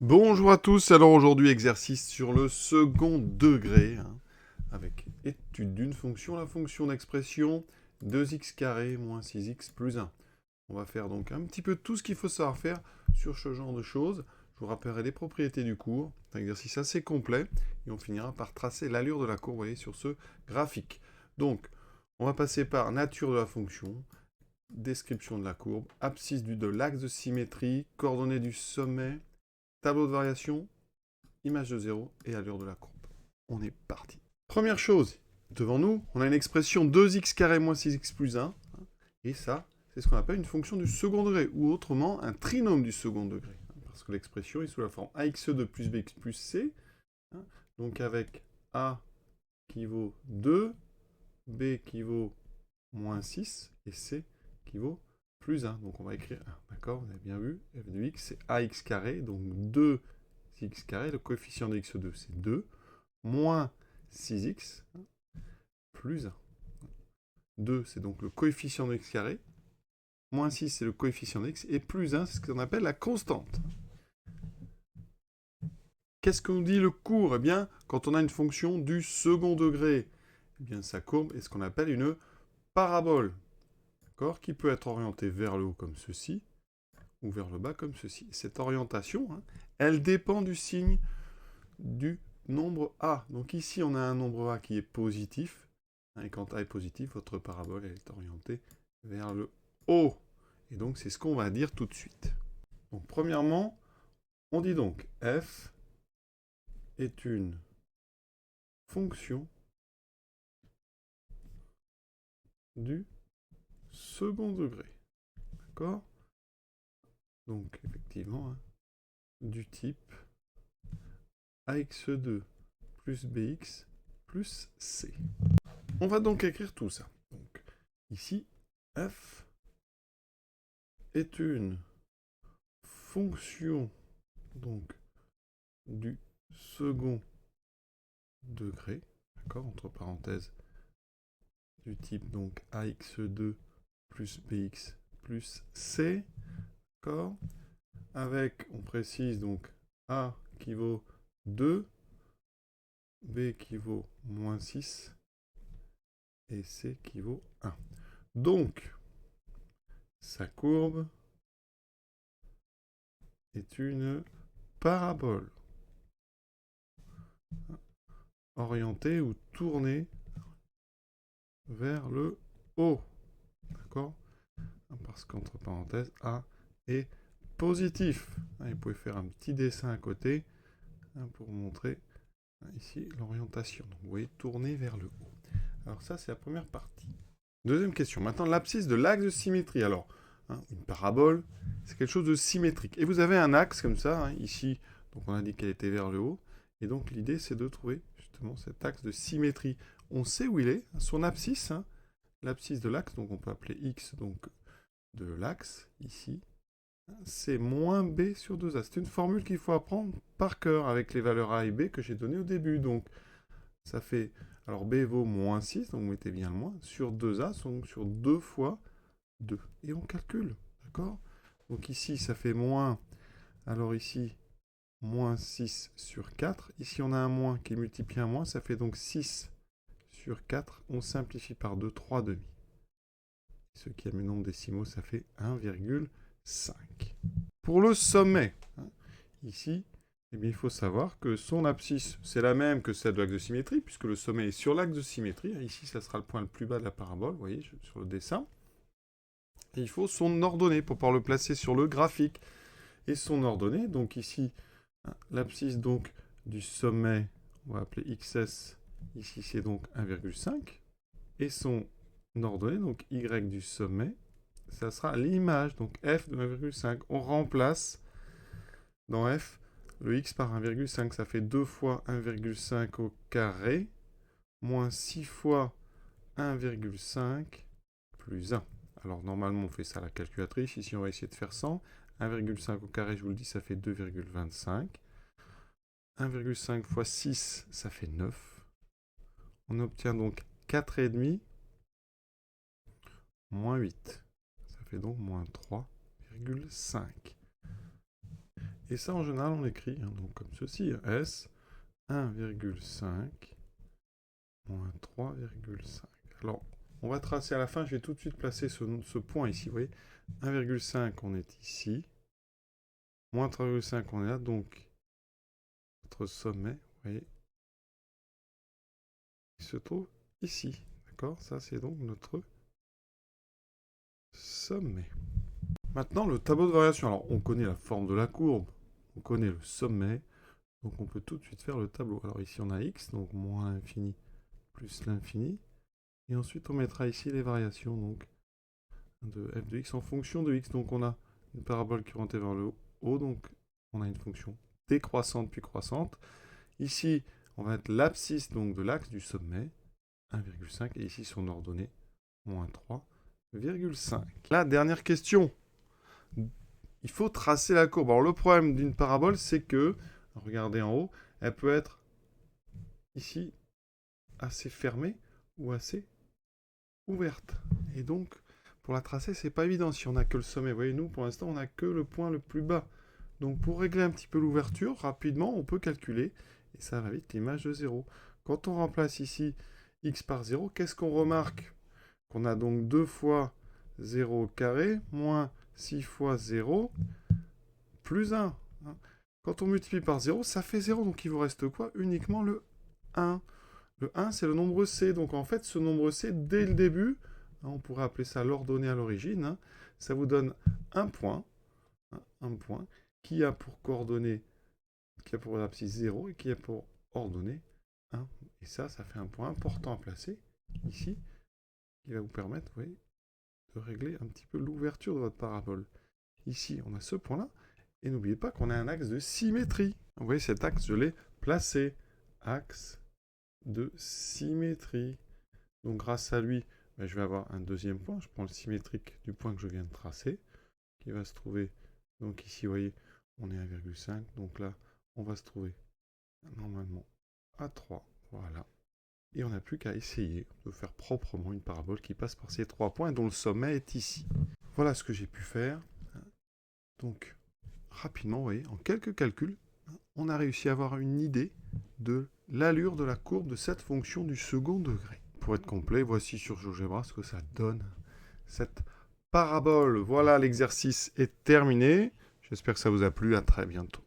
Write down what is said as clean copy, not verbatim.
Bonjour à tous, alors aujourd'hui exercice sur le second degré, avec étude d'une fonction, la fonction d'expression 2x carré moins 6x plus 1. On va faire donc un petit peu tout ce qu'il faut savoir faire sur ce genre de choses. Je vous rappellerai les propriétés du cours, c'est un exercice assez complet, et on finira par tracer l'allure de la courbe, vous voyez, sur ce graphique. Donc, on va passer par nature de la fonction, description de la courbe, abscisse de l'axe de symétrie, coordonnées du sommet, tableau de variation, image de 0 et allure de la courbe. On est parti. Première chose, devant nous, on a une expression 2x carré moins 6x plus 1. Et ça, c'est ce qu'on appelle une fonction du second degré, ou autrement un trinôme du second degré. Parce que l'expression est sous la forme ax2 plus bx plus c. Donc avec a qui vaut 2, b qui vaut moins 6, et c qui vaut plus 1. Donc on va écrire 1. D'accord, vous avez bien vu, f de x, c'est ax carré, donc 2 x carré, le coefficient de x2 c'est 2, moins 6x plus 1. 2 c'est donc le coefficient de x carré, moins 6 c'est le coefficient de x, et plus 1 c'est ce qu'on appelle la constante. Qu'est-ce qu'on dit le cours? Eh bien, quand on a une fonction du second degré, eh bien sa courbe est ce qu'on appelle une parabole, d'accord, qui peut être orientée vers le haut comme ceci, ou vers le bas comme ceci. Cette orientation, elle dépend du signe du nombre a. Donc ici, on a un nombre a qui est positif. Et quand a est positif, votre parabole elle est orientée vers le haut. Et donc, c'est ce qu'on va dire tout de suite. Donc, premièrement, on dit donc f est une fonction du second degré. D'accord? Donc, effectivement, du type ax2 plus bx plus c. On va donc écrire tout ça. Donc, ici, f est une fonction donc du second degré, d'accord, entre parenthèses, du type donc ax2 plus bx plus c, d'accord, avec, on précise donc a qui vaut 2, b qui vaut moins 6 et c qui vaut 1. Donc, sa courbe est une parabole orientée ou tournée vers le haut. D'accord? Parce qu'entre parenthèses, A est positif. Vous pouvez faire un petit dessin à côté pour montrer ici l'orientation. Vous voyez, tourner vers le haut. Alors ça, c'est la première partie. Deuxième question. Maintenant, l'abscisse de l'axe de symétrie. Alors, une parabole, c'est quelque chose de symétrique. Et vous avez un axe comme ça, ici, donc on a dit qu'elle était vers le haut. Et donc l'idée, c'est de trouver justement cet axe de symétrie. On sait où il est, son abscisse, l'abscisse de l'axe, donc on peut appeler x donc de l'axe, ici, c'est moins b sur 2a. C'est une formule qu'il faut apprendre par cœur avec les valeurs a et b que j'ai données au début. Donc, ça fait... Alors, b vaut moins 6, donc vous mettez bien le moins, sur 2a, donc sur 2 fois 2. Et on calcule, d'accord? Donc ici, ça fait moins... Alors ici, moins 6 sur 4. Ici, on a un moins qui multiplie un moins, ça fait donc 6 sur 4. On simplifie par 2, 3 demi. Ce qui a le nombre décimaux, ça fait 1,5. Pour le sommet, ici, eh bien, il faut savoir que son abscisse, c'est la même que celle de l'axe de symétrie, puisque le sommet est sur l'axe de symétrie. Ici, ça sera le point le plus bas de la parabole, vous voyez, sur le dessin. Et il faut son ordonnée pour pouvoir le placer sur le graphique. Et son ordonnée, donc ici, l'abscisse donc du sommet, on va appeler XS, ici c'est donc 1,5. Et son ordonnée, donc Y du sommet, ça sera l'image, donc f de 1,5. On remplace dans f le x par 1,5. Ça fait 2 fois 1,5 au carré, moins 6 fois 1,5 plus 1. Alors normalement on fait ça à la calculatrice. Ici on va essayer de faire 100. 1,5 au carré, je vous le dis, ça fait 2,25. 1,5 fois 6, ça fait 9. On obtient donc 4,5 moins 8. Ça fait donc moins 3,5. Et ça, en général, on l'écrit donc comme ceci. S 1,5 moins 3,5. Alors, on va tracer à la fin. Je vais tout de suite placer ce point ici. Vous voyez, 1,5, on est ici. Moins 3,5, on est là. Donc, notre sommet, vous voyez, il se trouve ici. D'accord? Ça, c'est donc notre sommet. Maintenant, le tableau de variation. Alors, on connaît la forme de la courbe. On connaît le sommet. Donc, on peut tout de suite faire le tableau. Alors, ici, on a x, donc moins l'infini plus l'infini. Et ensuite, on mettra ici les variations donc, de f de x en fonction de x. Donc, on a une parabole qui orientée vers le haut. Donc, on a une fonction décroissante puis croissante. Ici, on va mettre l'abscisse donc, de l'axe du sommet, 1,5. Et ici, son ordonnée, moins 3,5. La dernière question. Il faut tracer la courbe. Alors, le problème d'une parabole, c'est que, regardez en haut, elle peut être ici assez fermée ou assez ouverte. Et donc, pour la tracer, c'est pas évident si on n'a que le sommet. Vous voyez, nous, pour l'instant, on n'a que le point le plus bas. Donc, pour régler un petit peu l'ouverture, rapidement, on peut calculer. Et ça va vite l'image de 0. Quand on remplace ici x par 0, qu'est-ce qu'on remarque? Qu'on a donc 2 fois 0 au carré, moins 6 fois 0, plus 1. Quand on multiplie par 0, ça fait 0. Donc, il vous reste quoi? Uniquement le 1. Le 1, c'est le nombre C. Donc, en fait, ce nombre C, dès le début, on pourrait appeler ça l'ordonnée à l'origine, ça vous donne un point qui a pour coordonnée, qui a pour abscisse 0 et qui a pour ordonnée 1. Et ça fait un point important à placer ici, qui va vous permettre, vous voyez, de régler un petit peu l'ouverture de votre parabole. Ici, on a ce point-là, et n'oubliez pas qu'on a un axe de symétrie. Vous voyez, cet axe, je l'ai placé. Axe de symétrie. Donc, grâce à lui, je vais avoir un deuxième point. Je prends le symétrique du point que je viens de tracer, qui va se trouver, donc ici, vous voyez, on est à 1,5. Donc là, on va se trouver normalement à 3. Voilà. Et on n'a plus qu'à essayer de faire proprement une parabole qui passe par ces 3 points dont le sommet est ici. Voilà ce que j'ai pu faire. Donc, rapidement, vous voyez, en quelques calculs, on a réussi à avoir une idée de l'allure de la courbe de cette fonction du second degré. Pour être complet, voici sur GeoGebra ce que ça donne, cette parabole. Voilà, l'exercice est terminé. J'espère que ça vous a plu. À très bientôt.